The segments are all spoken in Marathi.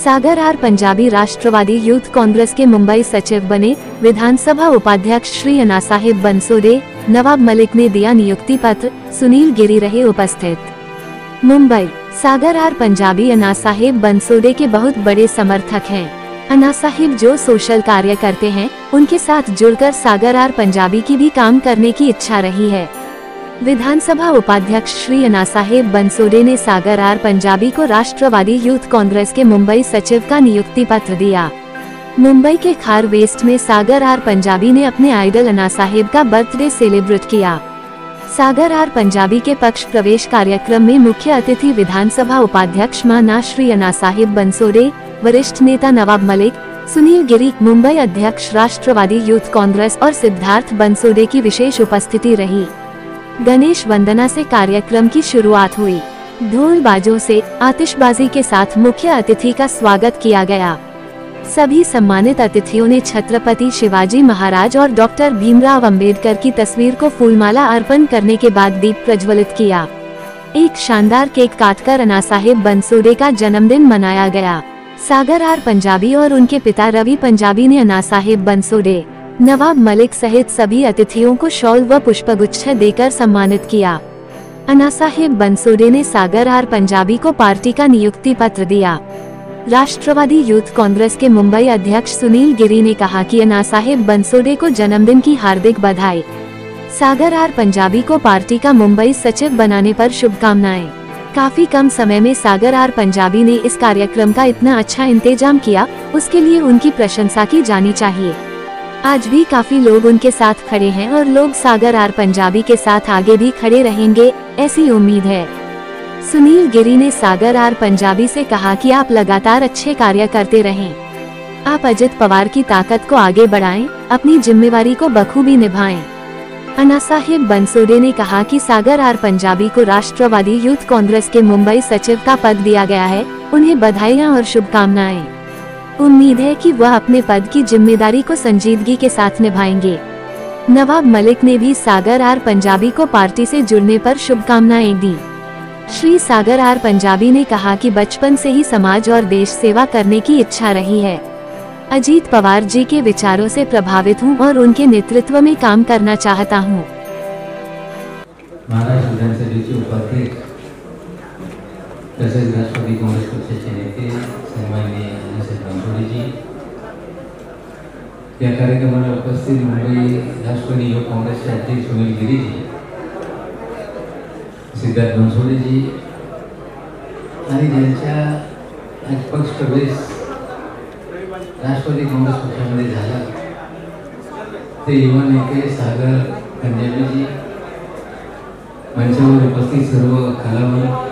सागर आर पंजाबी राष्ट्रवादी यूथ कांग्रेस के मुंबई सचिव बने। विधानसभा उपाध्यक्ष श्री अन्नासाहेब बनसोडे, नवाब मलिक ने दिया नियुक्ति पत्र। सुनील गिरी रहे उपस्थित। मुंबई, सागर आर पंजाबी अन्नासाहेब बनसोडे के बहुत बड़े समर्थक हैं। अन्नासाहेब जो सोशल कार्य करते हैं, उनके साथ जुड़कर सागर आर पंजाबी की भी काम करने की इच्छा रही है। विधानसभा उपाध्यक्ष श्री अन्नासाहेब बनसोडे ने सागर आर पंजाबी को राष्ट्रवादी यूथ कांग्रेस के मुंबई सचिव का नियुक्ति पत्र दिया। मुंबई के खार वेस्ट में सागर आर पंजाबी ने अपने आइडल अन्नासाहेब का बर्थडे सेलिब्रेट किया। सागर आर पंजाबी के पक्ष प्रवेश कार्यक्रम में मुख्य अतिथि विधानसभा उपाध्यक्ष माना श्री अन्नासाहेब बनसोडे, वरिष्ठ नेता नवाब मलिक, सुनील गिरी, मुंबई अध्यक्ष राष्ट्रवादी यूथ कांग्रेस और सिद्धार्थ बनसोडे की विशेष उपस्थिति रही। गणेश वंदना से कार्यक्रम की शुरुआत हुई। ढोल बाजों से आतिशबाजी के साथ मुख्य अतिथि का स्वागत किया गया। सभी सम्मानित अतिथियों ने छत्रपति शिवाजी महाराज और डॉक्टर भीमराव अंबेडकर की तस्वीर को फूलमाला अर्पण करने के बाद दीप प्रज्वलित किया। एक शानदार केक काटकर अन्नासाहेब बनसोडे का जन्मदिन मनाया गया। सागर आर पंजाबी और उनके पिता रवि पंजाबी ने अन्नासाहेब बनसोडे, नवाब मलिक सहित सभी अतिथियों को शॉल व पुष्पगुच्छ देकर सम्मानित किया। अन्नासाहेब बनसोडे ने सागर आर पंजाबी को पार्टी का नियुक्ति पत्र दिया। राष्ट्रवादी यूथ कांग्रेस के मुंबई अध्यक्ष सुनील गिरी ने कहा कि अन्नासाहेब बनसोडे को जन्मदिन की हार्दिक बधाई। सागर आर पंजाबी को पार्टी का मुंबई सचिव बनाने पर शुभकामनाएं। काफी कम समय में सागर आर पंजाबी ने इस कार्यक्रम का इतना अच्छा इंतजाम किया, उसके लिए उनकी प्रशंसा की जानी चाहिए। आज भी काफी लोग उनके साथ खड़े हैं और लोग सागर आर पंजाबी के साथ आगे भी खड़े रहेंगे, ऐसी उम्मीद है। सुनील गिरी ने सागर आर पंजाबी से कहा कि आप लगातार अच्छे कार्य करते रहें। आप अजित पवार की ताकत को आगे बढ़ाएं, अपनी जिम्मेवारी को बखूबी निभाएं। अन्नासाहेब बनसोडे ने कहा कि सागर आर पंजाबी को राष्ट्रवादी यूथ कांग्रेस के मुंबई सचिव का पद दिया गया है। उन्हें बधाइयां और शुभकामनाएं। उम्मीद है कि वह अपने पद की जिम्मेदारी को संजीदगी के साथ निभाएंगे। नवाब मलिक ने भी सागर आर पंजाबी को पार्टी से जुड़ने पर शुभकामनाएं दी। श्री सागर आर पंजाबी ने कहा कि बचपन से ही समाज और देश सेवा करने की इच्छा रही है। अजीत पवार जी के विचारों से प्रभावित हूं और उनके नेतृत्व में काम करना चाहता हूं। महाराष्ट्र विधानसभेचे उपाध्यक्ष तसेच राष्ट्रवादी काँग्रेस पक्षाचे नेते सन्माननीय अन्नासाहेब बनसोडे जी, या कार्यक्रमाला उपस्थित मुंबई राष्ट्रवादी युवक काँग्रेसचे अध्यक्ष सुनील गिरी जी, सिद्धार्थ बनसोडे जी आणि ज्यांच्या पक्ष प्रवेश राष्ट्रवादी काँग्रेस पक्षामध्ये झाला ते युवा नेते सागर पंजाबी जी, मंचावर उपस्थित सर्व कलावंत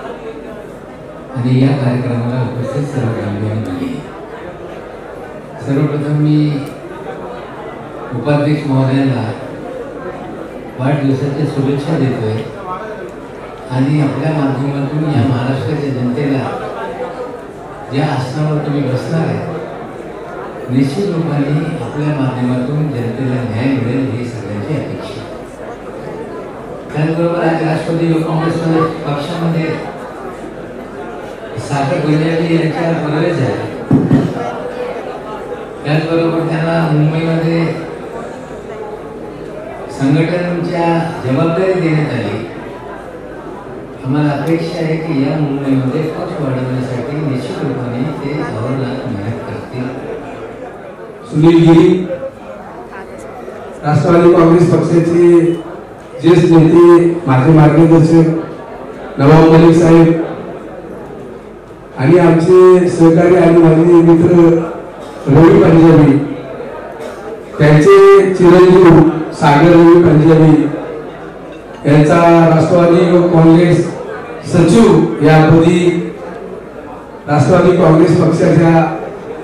आणि या कार्यक्रमाला उपस्थित सर्व ग्रामजनांनी, सर्वप्रथम मी उपाध्यक्ष महोदयांना वाढदिवसाच्या शुभेच्छा देतोय आणि आपल्या माध्यमातून या महाराष्ट्राच्या जनतेला ज्या आसनावर तुम्ही बसणार आहे, निश्चित रूपाने आपल्या माध्यमातून जनतेला न्याय मिळेल ही सगळ्यांची अपेक्षा। त्याचबरोबर आज राष्ट्रवादी युवक काँग्रेस पक्षामध्ये सागर पंजाबी यांच्या प्रवेश झाला। त्याचबरोबर त्यांना मुंबईमध्ये संघटनांच्या जबाबदारी देण्यात आली। आम्हाला अपेक्षा आहे की या मुंबईमध्ये पक्ष वाढवण्यासाठी निश्चित रूपाने ते अहोरात्र मेहनत करतील। सुनील गिरी, राष्ट्रवादी काँग्रेस पक्षाचे ज्येष्ठ नेते, माझे मार्गदर्शक नवाब मलिक साहेब आणि आमचे सहकारी आणि माझे मित्र रवि पंजाबी, त्यांचे चिरंजीव सागर रवि पंजाबी यांचा राष्ट्रवादी काँग्रेस सचिव यापदी राष्ट्रवादी काँग्रेस पक्षाचा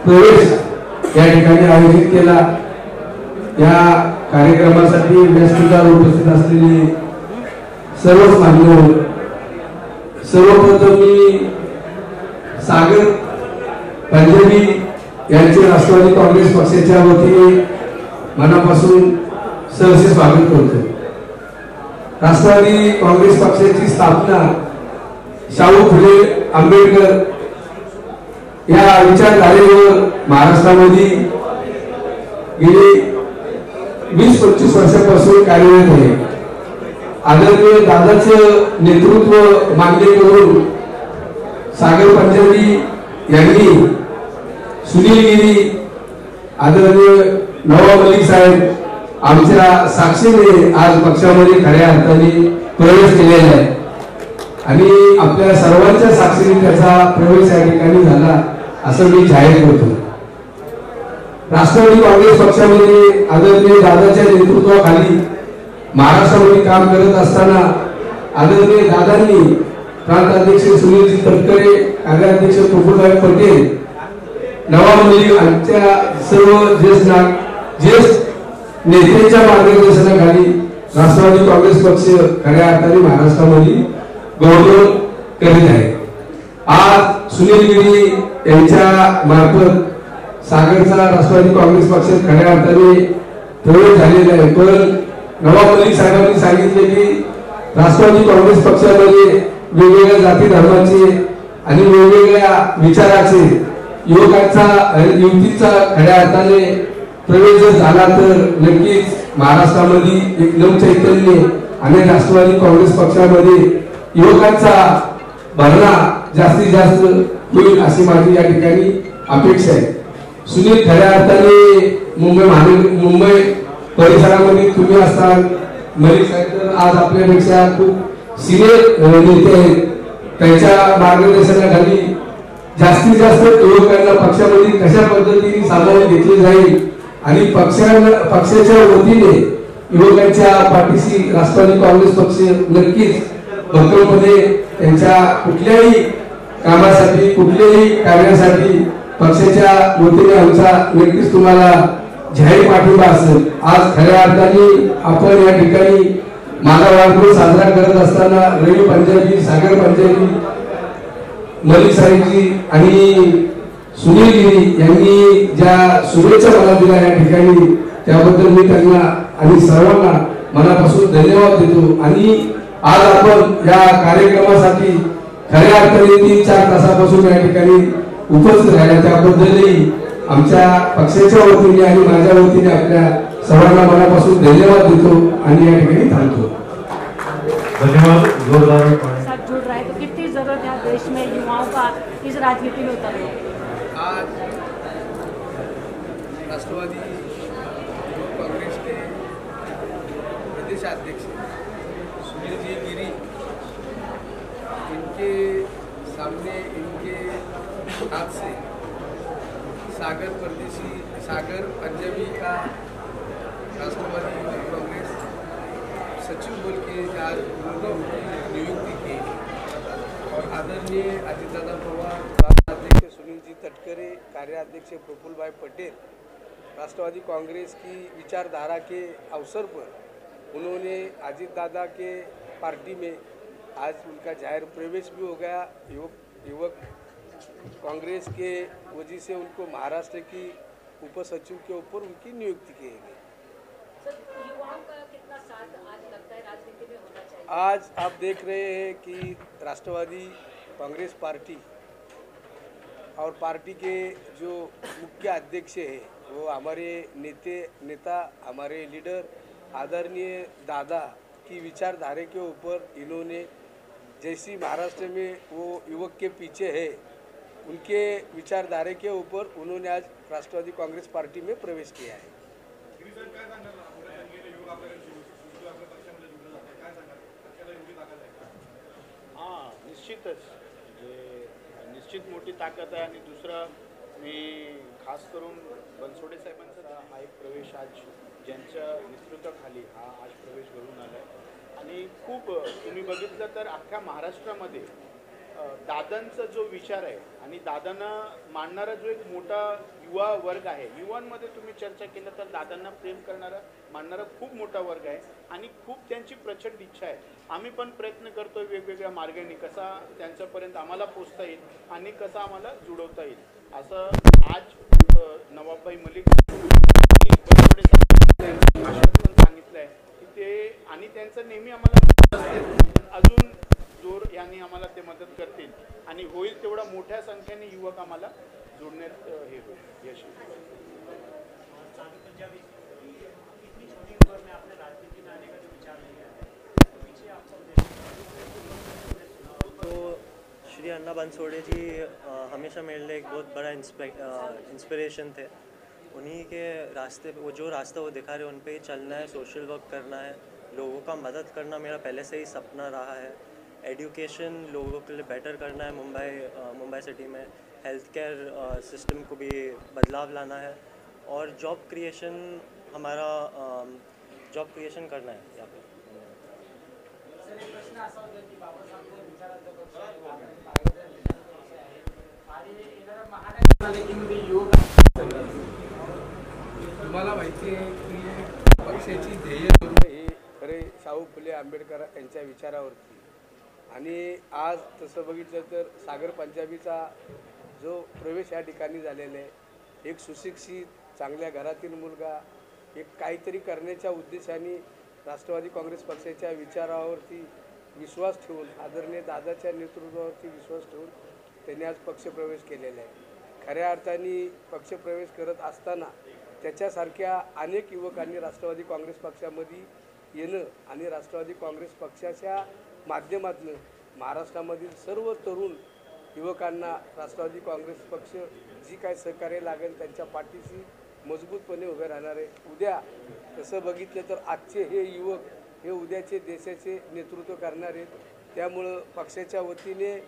प्रवेश या ठिकाणी आयोजित केला। या कार्यक्रमासाठी व्यासपीठावर उपस्थित असलेले सर्वच मान्यवर, सर्वप्रथम मी सागर पंजाबी यांचे राष्ट्रवादी काँग्रेस पक्षाच्या वतीने मनापासून सहर्ष स्वागत करतो। राष्ट्रवादी काँग्रेस पक्षाची स्थापना शाहू फुले आंबेडकर या विचारधारेवर महाराष्ट्रामध्ये गेली 20-25 वर्षापासून कार्यरत आहे. आदरणीय दादाचं नेतृत्व मान्य करून सागर पंजाबी यांनी, सुनील गिरी, आदरणीय नवाब मलिक साहेब आमच्या साक्षीने आज पक्षामध्ये खऱ्या अर्थाने प्रवेश केलेला आहे आणि आपल्या सर्वांच्या साक्षीने त्याचा प्रवेश या ठिकाणी झाला असं मी जाहीर करतो. राष्ट्रवादी काँग्रेस पक्षामध्ये आदरणीय दादाच्या नेतृत्वाखाली महाराष्ट्रामध्ये काम करत असताना आदरणीय दादांनी प्रांताध्यक्ष सुनीलजी तटकरे, कार्याध्यक्ष प्रफुल्लभाई पटेल, नवाब मलिक आमच्या सर्व ज्येष्ठ नेत्यांच्या मार्गदर्शनाखाली राष्ट्रवादी काँग्रेस पक्ष खऱ्या अर्थाने महाराष्ट्रामध्ये गौरव करीत आहे. आज सुनील गिरी यांच्या मार्फत सागरचा राष्ट्रवादी काँग्रेस पक्षात खऱ्या अर्थाने प्रवेश झालेला आहे. पण नवाब मलिक साहेबांनी सांगितले की राष्ट्रवादी काँग्रेस पक्षामध्ये वेगवेगळ्या जाती धर्माचे आणि वेगवेगळ्या विचाराचे युवतीचा खऱ्या अर्थाने प्रवेश जर झाला तर नक्कीच महाराष्ट्रामध्ये एक नवचैतन्य आणि राष्ट्रवादी काँग्रेस पक्षामध्ये युवकांचा भरणा जास्तीत जास्त होईल अशी माझी या ठिकाणी अपेक्षा आहे. सुनील खऱ्या अर्थाने मुंबई परिसरामध्ये तुम्ही असताल, मलिक साहेब तर आज आपल्यापेक्षा खूप सिनियर नेते आहेत. त्यांच्या मार्गदर्शनाखाली जास्तीत जास्त युवकांना पक्षामध्ये कशा पद्धतीने सामावून घेतले जाईल आणि पक्षाच्या वतीने युवकांच्या पाठीशी राष्ट्रवादी काँग्रेस पक्ष नक्कीच भक्कमपणे त्यांच्या कुठल्याही कामासाठी, कुठल्याही कार्यासाठी पक्षाच्या वतीने आमचा नक्कीच तुम्हाला जाहीर पाठिंबा असेल. आज खऱ्या अर्थाने आपण या ठिकाणी माझा वाढदिवस साजरा करत असताना रवी पंजाबी, सागर पंजाबी, मलिक साहेबजी आणि सुनील गिरी यांनी ज्या शुभेच्छा मला दिल्या या ठिकाणी त्याबद्दल मी त्यांना आणि सर्वांना मनापासून धन्यवाद देतो. आणि आज आपण या कार्यक्रमासाठी खऱ्या अर्थाने 3-4 तासापासून या ठिकाणी उपस्थित राहिला त्याबद्दलही आमच्या पक्षाच्या वतीने आणि माझ्या वतीने आपल्या सर्वांना मनापासून धन्यवाद देतो आणि या ठिकाणी थांबतो. धन्यवाद. जोरदार साथ जुड़ रहा है तो कितनी जरूरत है देश में युवाओं का इस राजनीति में उतरने. आज राष्ट्रवादी कांग्रेस के प्रदेशाध्यक्ष सुनील जी गिरी, इनके सामने इनके हाथ से सागर पंजाबी का राष्ट्रवादी कांग्रेस सचिव बोल के आज उनकी नियुक्ति की और आदरणीय अजितदादा पवार, अध्यक्ष सुनील जी तटकरे, कार्याध्यक्ष प्रफुल्लभाई पटेल, राष्ट्रवादी कांग्रेस की विचारधारा के अवसर पर उन्होंने अजित दादा के पार्टी में आज उनका जाहिर प्रवेश भी हो गया. युवक कांग्रेस के वजह से उनको महाराष्ट्र की उपसचिव के ऊपर उनकी नियुक्ति की गई. युवाओं का कितना साथ आज लगता है राजनीति में होना चाहिए. आज आप देख रहे हैं कि राष्ट्रवादी कांग्रेस पार्टी और पार्टी के जो मुख्य अध्यक्ष हैं वो हमारे नेता हमारे लीडर आदरणीय दादा की विचारधारा के ऊपर इन्होंने जैसी महाराष्ट्र में वो युवक के पीछे है उनके विचारधारा के ऊपर उन्होंने आज राष्ट्रवादी कांग्रेस पार्टी में प्रवेश किया है. हां, निश्चितच निश्चित मोठी ताकद आहे. आणि दुसरं मी खास करून बनसोडे साहेबांचा हा एक प्रवेश आज ज्यांच्या नेतृत्वाखाली हा आज प्रवेश घडून आला आहे. आणि खूप तुम्ही बघितलं तर अख्ख्या महाराष्ट्रामध्ये दादांचा जो विचार आहे आणि दादांना मानणारा जो एक मोठा युवा वर्ग आहे, युवांमध्ये तुम्ही चर्चा केलं तर दादांना प्रेम करणारा मानणारा खूप मोठा वर्ग आहे आणि खूप त्यांची प्रचंड इच्छा आहे. आम्ही पण प्रयत्न करतोय वेगवेगळ्या मार्गाने कसा त्यांच्यापर्यंत आम्हाला पोचता येईल आणि कसं आम्हाला जुळवता येईल. असं आज नवाबभाई मलिक भाषणात पण सांगितलं आहे की ते आणि त्यांचं नेहमी आम्हाला अजून जोर यांनी आम्हाला ते मदत करतील आणि होईल तेवढा मोठ्या संख्येने युवक आम्हाला जोडण्यात हे होईल यश येईल. तो श्री अन्ना बनसोड़े जी हमेशा मेरे लिए एक बहुत बड़ा इंस्पिरेशन थे. उन्हीं के रास्ते वो जो रास्ता वो दिखा रहे हैं उन पे ही चलना है, सोशल वर्क करना है, लोगों का मदद करना मेरा पहले से ही सपना रहा है. एजुकेशन लोगों के लिए बेटर करना है मुंबई सिटी में, हेल्थ केयर सिस्टम को भी बदलाव लाना है और जॉब क्रिएशन हमारा जॉब क्रिएशन करना है यहाँ पे. तुम्हाला माहिती आहे की पक्षाची ध्येय ही खरे शाहू फुले आंबेडकर यांच्या विचारावरती आणि आज तसं बघितलं तर सागर पंजाबीचा जो प्रवेश या ठिकाणी झालेला आहे, एक सुशिक्षित चांगल्या घरातील मुलगा एक काहीतरी करण्याच्या उद्देशाने राष्ट्रवादी काँग्रेस पक्षाच्या विचारावरती विश्वास ठेवून आदरणीय दादाच्या नेतृत्वावरती विश्वास ठेवून त्यांनी आज पक्षप्रवेश केलेला आहे. खऱ्या अर्थाने पक्षप्रवेश करत असताना त्याच्यासारख्या अनेक युवकांनी राष्ट्रवादी काँग्रेस पक्षामध्ये येणं आणि राष्ट्रवादी काँग्रेस पक्षाच्या माध्यमातून महाराष्ट्रामधील सर्व तरुण युवकांना राष्ट्रवादी काँग्रेस पक्ष जी काय सहकार्य लागेल त्यांच्या पाठीशी मजबूतपणे उभे राहणार आहे. उद्या तसं बघितलं तर आजचे हे युवक हे उद्याचे देशाचे नेतृत्व करणार आहेत. त्यामुळं पक्षाच्या वतीने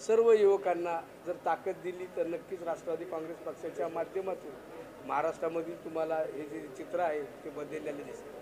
सर्व युवकांना जर ताकद दिली तर नक्कीच राष्ट्रवादी काँग्रेस पक्षाच्या माध्यमातून महाराष्ट्रामधील तुम्हाला हे जे चित्र आहे ते बदललेले दिसेल.